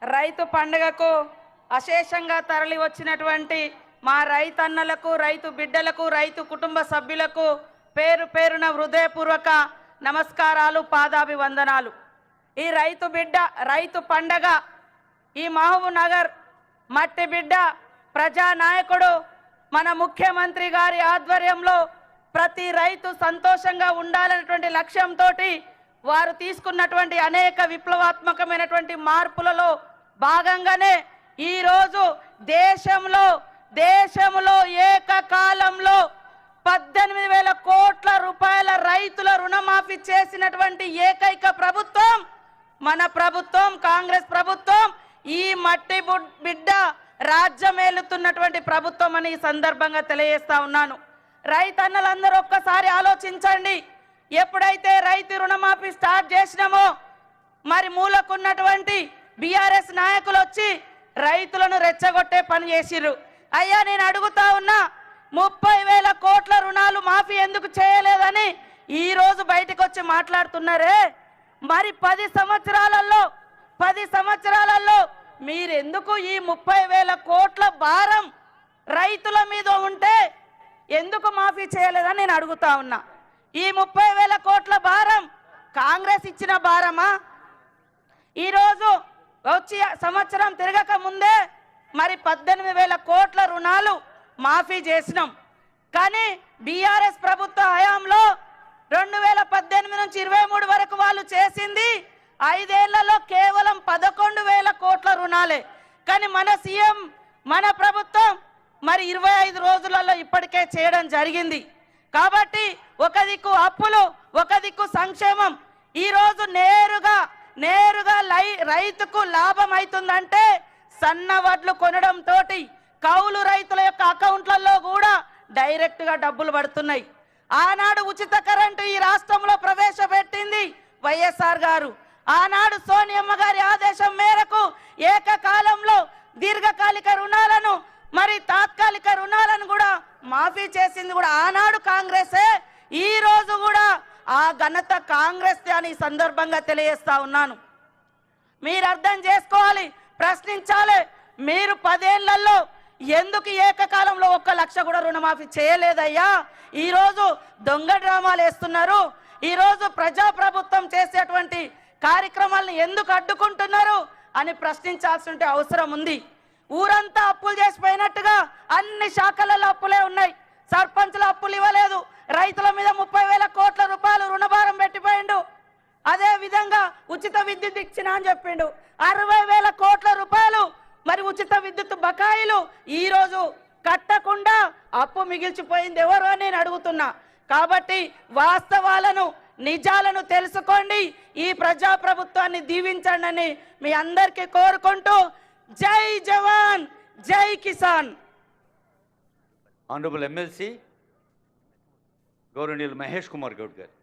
రైతు పండుగకు అశేషంగా తరలి వచ్చినటువంటి మా రైతన్నలకు, రైతు బిడ్డలకు, రైతు కుటుంబ సభ్యులకు పేరు పేరున హృదయపూర్వక నమస్కారాలు, పాదాభివందనాలు. ఈ రైతు పండగ ఈ మహబూబ్ నగర్ మట్టి బిడ్డ ప్రజానాయకుడు మన ముఖ్యమంత్రి గారి ఆధ్వర్యంలో ప్రతి రైతు సంతోషంగా ఉండాలనేటువంటి లక్ష్యంతో వారు తీసుకున్నటువంటి అనేక విప్లవాత్మకమైనటువంటి మార్పులలో భాగంగానే ఈరోజు దేశంలో ఏకకాలంలో 18,000 కోట్ల రూపాయల రైతుల రుణమాఫీ చేసినటువంటి ఏకైక ప్రభుత్వం మన ప్రభుత్వం, కాంగ్రెస్ ప్రభుత్వం. ఈ మట్టి బిడ్డ రాజ్యమేలుతున్నటువంటి ప్రభుత్వం అని ఈ సందర్భంగా తెలియజేస్తా ఉన్నాను. రైతన్నలందరూ ఒక్కసారి ఆలోచించండి. ఎప్పుడైతే రైతు రుణమాఫీ స్టార్ట్ చేసినామో మరి మూలకున్నటువంటి బీఆర్ఎస్ నాయకులు వచ్చి రైతులను రెచ్చగొట్టే పని చేసిర్రు. అయ్యా నేను అడుగుతా ఉన్నా, 30,000 కోట్ల రుణాలు మాఫీ ఎందుకు చేయలేదని ఈ రోజు బయటకు వచ్చి మాట్లాడుతున్నారే. మరి 10 సంవత్సరాలలో మీరెందుకు ఈ 30,000 కోట్ల భారం రైతుల మీద ఉంటే ఎందుకు మాఫీ చేయలేదని నేను అడుగుతా ఉన్నా. ఈ 30,000 కోట్ల భారం కాంగ్రెస్ ఇచ్చిన భారమా? ఈరోజు వచ్చి సంవత్సరం తిరగక ముందే మరి 18,000 కోట్ల రుణాలు మాఫీ చేసినాం. కానీ బీఆర్ఎస్ ప్రభుత్వ హయాంలో 2018 నుంచి 23 వరకు వాళ్ళు చేసింది 5 ఏళ్లలో కేవలం 11,000 కోట్ల రుణాలే. కానీ మన సీఎం, మన ప్రభుత్వం మరి 25 రోజులలో ఇప్పటికే చేయడం జరిగింది. కాబట్టి ఒక దిక్కు అప్పులు, ఒక దిక్కు సంక్షేమం. ఈరోజు నేరుగా రైతుకు లాభం అవుతుందంటే సన్న వడ్లు కొనడంతో కౌలు రైతుల యొక్క అకౌంట్లలో కూడా డైరెక్ట్గా డబ్బులు పడుతున్నాయి. ఆనాడు ఉచిత కరెంటు ఈ రాష్ట్రంలో ప్రవేశపెట్టింది వైఎస్ఆర్ గారు. ఆనాడు సోనియమ్మ గారి ఆదేశం మేరకు ఏకకాలంలో దీర్ఘకాలిక రుణాలను మరి తాత్కాలిక రుణాలను కూడా మాఫీ చేసింది కూడా ఆనాడు కాంగ్రెసే. ఈ రోజు కూడా ఆ ఘనత కాంగ్రెస్ అని సందర్భంగా తెలియజేస్తా ఉన్నాను. మీరు అర్థం చేసుకోవాలి, ప్రశ్నించాలి. మీరు 10 ఏళ్లలో ఎందుకు ఏకకాలంలో 1 లక్ష కూడా రుణమాఫీ చేయలేదయ్యా? ఈరోజు దొంగ డ్రామాలు వేస్తున్నారు. ఈరోజు ప్రజాప్రభుత్వం చేసేటువంటి కార్యక్రమాలను ఎందుకు అడ్డుకుంటున్నారు అని ప్రశ్నించాల్సిన అవసరం ఉంది. ఊరంతా అప్పులు చేసిపోయినట్టుగా అన్ని శాఖలలో అప్పులే ఉన్నాయి. సర్పంచుల అప్పులు ఇవ్వలేదు, రైతుల మీద 30,000 కోట్ల రూపాయలు రుణభారం పెట్టిపోయిండు. అదే విధంగా ఉచిత విద్యుత్ ఇచ్చినా అని చెప్పిండు. 60,000 కోట్ల రూపాయలు మరి ఉచిత విద్యుత్ బకాయిలు ఈ రోజు కట్టకుండా అప్పు మిగిల్చిపోయింది ఎవరు అని నేను అడుగుతున్నా. కాబట్టి వాస్తవాలను, నిజాలను తెలుసుకోండి. ఈ ప్రజాప్రభుత్వాన్ని దీవించండి అని మీ అందరికీ కోరుకుంటూ జై జవాన్, జై కిసాన్. ఆనరబుల్ ఎమ్మెల్సీ గౌరవనీయులు మహేష్ కుమార్ గౌడ్ గారు.